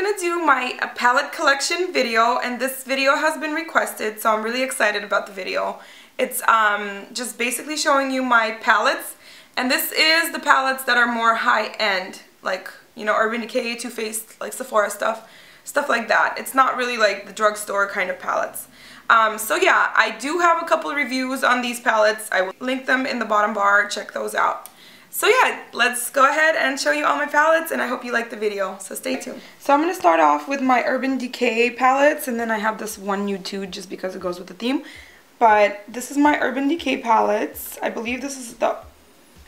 gonna do my palette collection video, and this video has been requested, so I'm really excited about the video. It's just basically showing you my palettes, and this is the palettes that are more high-end, like, you know, Urban Decay, Too Faced, like Sephora stuff like that. It's not really like the drugstore kind of palettes. So yeah, I do have a couple of reviews on these palettes. I will link them in the bottom bar. Check those out. So yeah, let's go ahead and show you all my palettes, and I hope you like the video, so stay tuned. So I'm going to start off with my Urban Decay palettes, and then I have this one nude just because it goes with the theme. But this is my Urban Decay palettes. I believe this is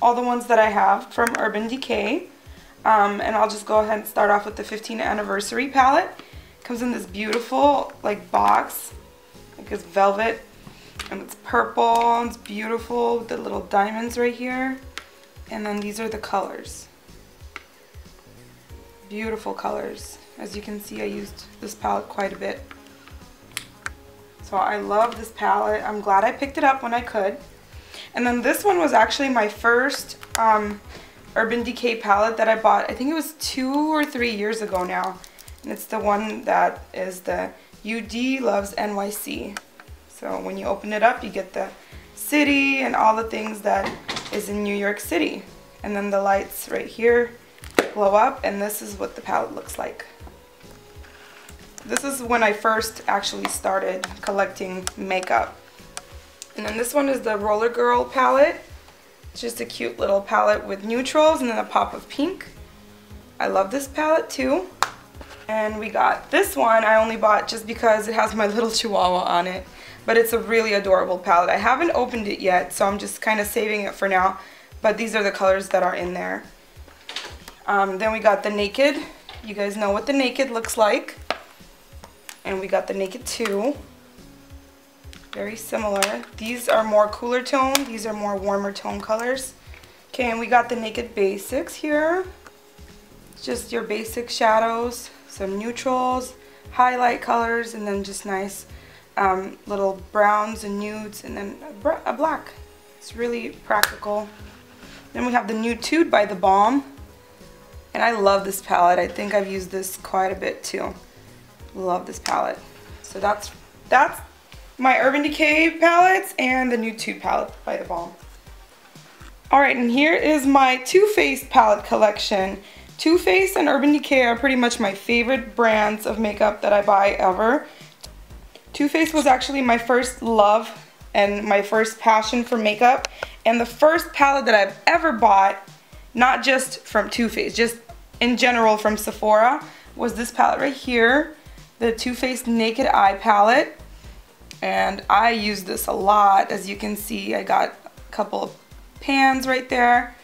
all the ones that I have from Urban Decay. And I'll just go ahead and start off with the 15th anniversary palette. It comes in this beautiful like box, like it's velvet, and it's purple, and it's beautiful with the little diamonds right here. And then these are the colors. Beautiful colors. As you can see, I used this palette quite a bit. So I love this palette. I'm glad I picked it up when I could. And then this one was actually my first Urban Decay palette that I bought. I think it was 2 or 3 years ago now. And it's the one that is the UD Loves NYC. So when you open it up, you get the city and all the things that is in New York City. And then the lights right here glow up, and this is what the palette looks like. This is when I first actually started collecting makeup. And then this one is the Roller Girl palette. It's just a cute little palette with neutrals and then a pop of pink. I love this palette too. And we got this one I only bought just because it has my little chihuahua on it. But it's a really adorable palette. I haven't opened it yet, so I'm just kind of saving it for now. But these are the colors that are in there. Then we got the Naked. You guys know what the Naked looks like. And we got the Naked 2. Very similar. These are more cooler tone. These are more warmer tone colors. Okay, and we got the Naked Basics here. It's just your basic shadows, some neutrals, highlight colors, and then just nice little browns and nudes, and then a black. It's really practical. Then we have the Nude Tude by The Balm, and I love this palette. I think I've used this quite a bit too. Love this palette. So that's my Urban Decay palettes and the Nude Tude palette by The Balm. Alright, and here is my Too Faced palette collection. Too Faced and Urban Decay are pretty much my favorite brands of makeup that I buy ever. Too Faced was actually my first love and my first passion for makeup, and the first palette that I've ever bought, not just from Too Faced, just in general from Sephora, was this palette right here, the Too Faced Naked Eye palette. And I use this a lot. As you can see, I got a couple of pans right there.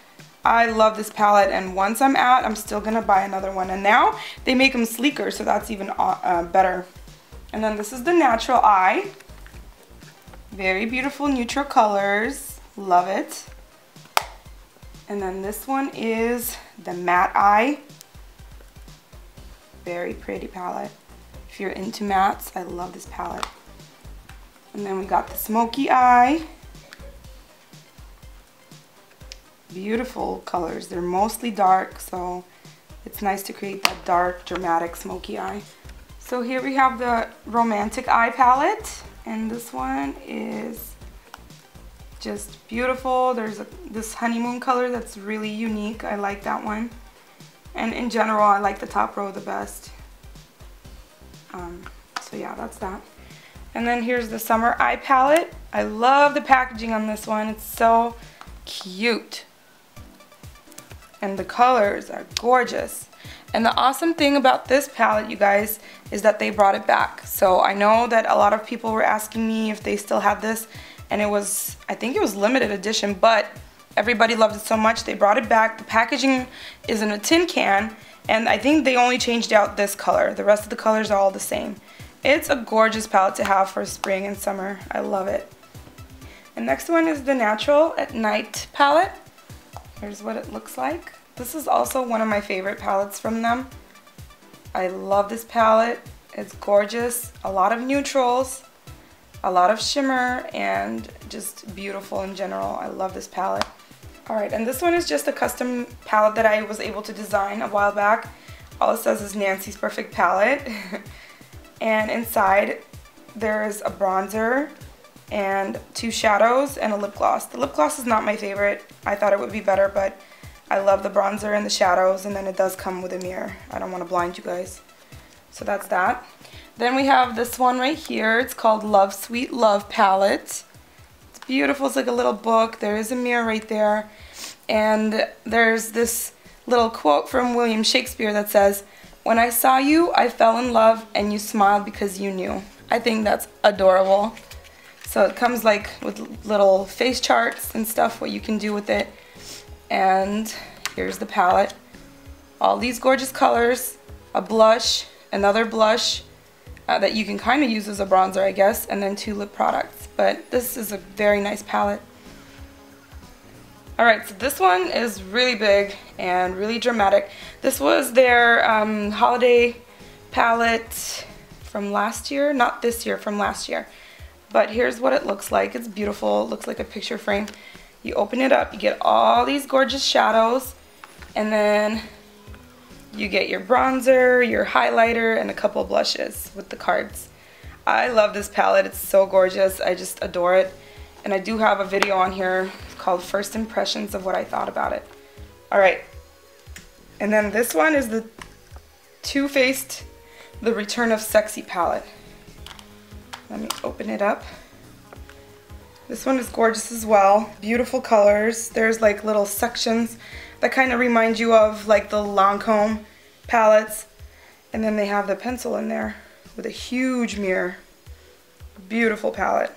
I love this palette, and once I'm out, I'm still gonna buy another one. And now they make them sleeker, so that's even better. And then this is the Natural Eye. Very beautiful neutral colors. Love it. And then this one is the Matte Eye. Very pretty palette. If you're into mattes, I love this palette. And then we got the Smoky Eye. Beautiful colors. They're mostly dark, so it's nice to create that dark, dramatic smoky eye. So here we have the Romantic Eye palette, and this one is just beautiful. There's this honeymoon color that's really unique. I like that one. And in general, I like the top row the best. So yeah, that's that. And then here's the Summer Eye palette. I love the packaging on this one. It's so cute. And the colors are gorgeous. And the awesome thing about this palette, you guys, is that they brought it back. So I know that a lot of people were asking me if they still had this, and it was, I think it was limited edition, but everybody loved it so much they brought it back. The packaging is in a tin can, and I think they only changed out this color. The rest of the colors are all the same. It's a gorgeous palette to have for spring and summer. I love it. And next one is the Natural at Night palette. Here's what it looks like. This is also one of my favorite palettes from them. I love this palette. It's gorgeous. A lot of neutrals, a lot of shimmer, and just beautiful in general. I love this palette. Alright, and this one is just a custom palette that I was able to design a while back. All it says is Nancy's Perfect Palette. And inside there's a bronzer and 2 shadows and a lip gloss. The lip gloss is not my favorite. I thought it would be better, but I love the bronzer and the shadows, and then it does come with a mirror. I don't want to blind you guys. So that's that. Then we have this one right here. It's called Love Sweet Love Palette. It's beautiful. It's like a little book. There is a mirror right there. And there's this little quote from William Shakespeare that says, "When I saw you, I fell in love, and you smiled because you knew." I think that's adorable. So it comes like with little face charts and stuff, what you can do with it. And here's the palette. All these gorgeous colors, a blush, another blush that you can kind of use as a bronzer, I guess, and then 2 lip products. But this is a very nice palette. Alright, so this one is really big and really dramatic. This was their holiday palette from last year. Not this year, from last year. But here's what it looks like. It's beautiful. It looks like a picture frame. You open it up, you get all these gorgeous shadows, and then you get your bronzer, your highlighter, and a couple of blushes with the cards. I love this palette. It's so gorgeous. I just adore it. And I do have a video on here called First Impressions of what I thought about it. Alright. And then this one is the Too Faced The Return of Sexy palette. Let me open it up. This one is gorgeous as well. Beautiful colors. There's like little sections that kind of remind you of like the Lancome palettes. And then they have the pencil in there with a huge mirror. Beautiful palette.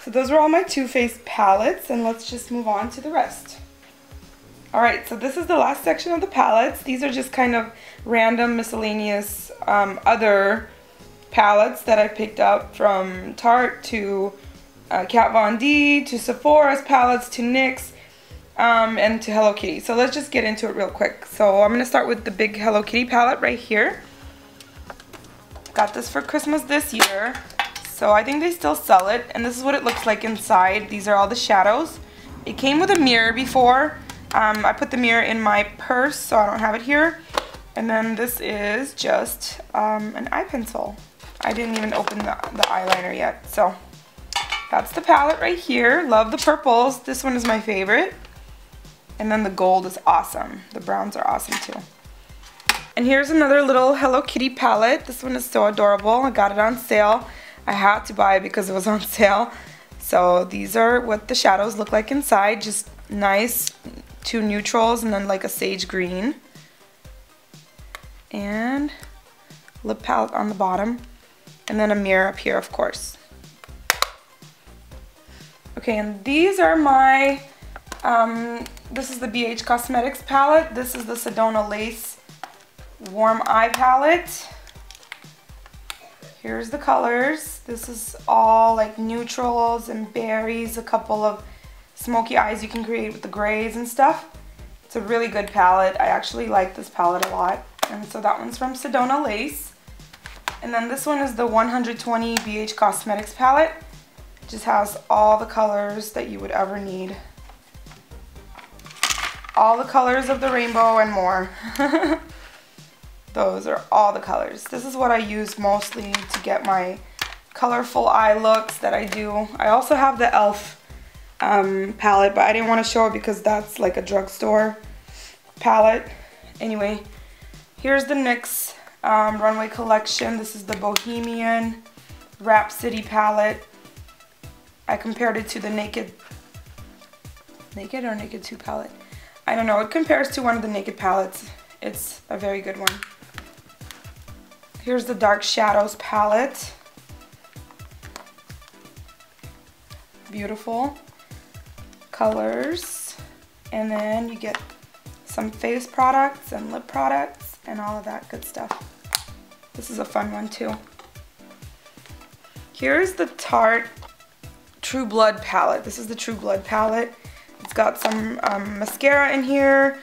So those were all my Too Faced palettes, and let's just move on to the rest. Alright, so this is the last section of the palettes. These are just kind of random miscellaneous other palettes that I picked up, from Tarte to Kat Von D to Sephora's palettes to NYX and to Hello Kitty. So let's just get into it real quick. So I'm going to start with the big Hello Kitty palette right here. Got this for Christmas this year. So I think they still sell it, and this is what it looks like inside. These are all the shadows. It came with a mirror before. I put the mirror in my purse, so I don't have it here. And then this is just an eye pencil. I didn't even open the eyeliner yet. So that's the palette right here. Love the purples. This one is my favorite. And then the gold is awesome. The browns are awesome too. And here's another little Hello Kitty palette. This one is so adorable. I got it on sale. I had to buy it because it was on sale. So these are what the shadows look like inside. Just nice 2 neutrals and then like a sage green. And lip palette on the bottom. And then a mirror up here, of course. Okay, and these are my, this is the BH Cosmetics palette. This is the Sedona Lace Warm Eye palette. Here's the colors. This is all like neutrals and berries, a couple of smoky eyes you can create with the grays and stuff. It's a really good palette. I actually like this palette a lot. And so that one's from Sedona Lace. And then this one is the 120 BH Cosmetics palette. It just has all the colors that you would ever need. All the colors of the rainbow and more. Those are all the colors. This is what I use mostly to get my colorful eye looks that I do. I also have the e.l.f. palette, but I didn't want to show it because that's like a drugstore palette. Anyway, here's the NYX Runway collection. This is the Bohemian Rhapsody palette. I compared it to the Naked or Naked2 palette. I don't know. It compares to one of the Naked palettes. It's a very good one. Here's the Dark Shadows palette. Beautiful colors. And then you get some face products and lip products and all of that good stuff. This is a fun one too. Here's the Tarte True Blood palette. This is the True Blood palette. It's got some mascara in here,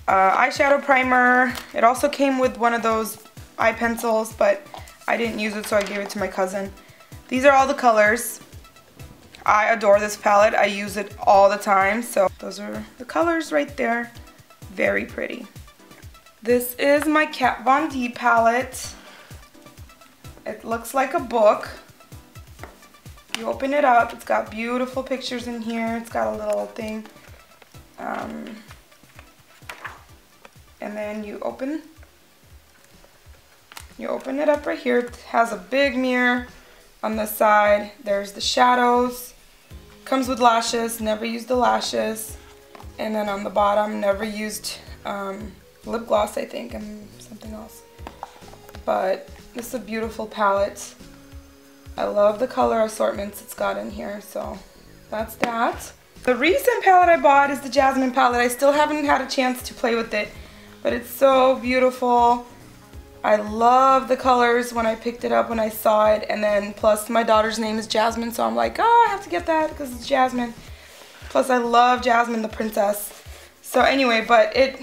eyeshadow primer. It also came with one of those eye pencils, but I didn't use it, so I gave it to my cousin. These are all the colors. I adore this palette. I use it all the time, so those are the colors right there. Very pretty. This is my Kat Von D palette. It looks like a book. You open it up, it's got beautiful pictures in here. It's got a little thing. And then you open it up right here. It has a big mirror on the side. There's the shadows. Comes with lashes, never used the lashes. And then on the bottom, never used lip gloss, I think, and something else. But this is a beautiful palette. I love the color assortments it's got in here, so that's that. The recent palette I bought is the Jasmine palette. I still haven't had a chance to play with it, but it's so beautiful. I love the colors when I picked it up when I saw it, and then plus my daughter's name is Jasmine, so I'm like, oh, I have to get that because it's Jasmine. Plus I love Jasmine the princess. So anyway, but it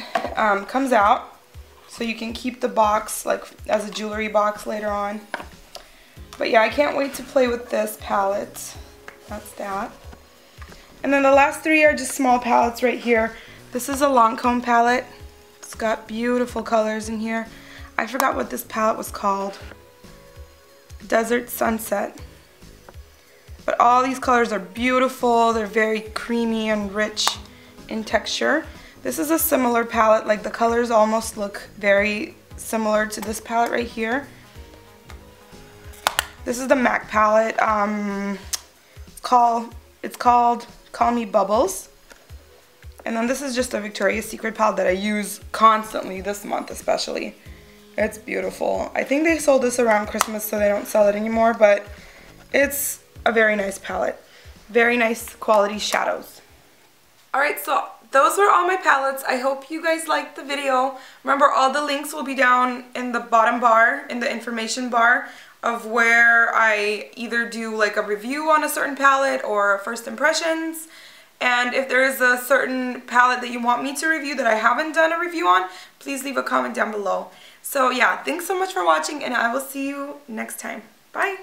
comes out, so you can keep the box like as a jewelry box later on. But yeah, I can't wait to play with this palette. That's that. And then the last three are just small palettes right here. This is a Lancome palette. It's got beautiful colors in here. I forgot what this palette was called. Desert Sunset. But all these colors are beautiful. They're very creamy and rich in texture. This is a similar palette. Like the colors almost look very similar to this palette right here. This is the MAC palette. It's called Call Me Bubbles. And then this is just a Victoria's Secret palette that I use constantly this month especially. It's beautiful. I think they sold this around Christmas, so they don't sell it anymore, but it's a very nice palette. Very nice quality shadows. Alright, so those were all my palettes. I hope you guys liked the video. Remember, all the links will be down in the bottom bar, in the information bar, of where I either do like a review on a certain palette or first impressions. And if there is a certain palette that you want me to review that I haven't done a review on, please leave a comment down below. So yeah, thanks so much for watching, and I will see you next time. Bye!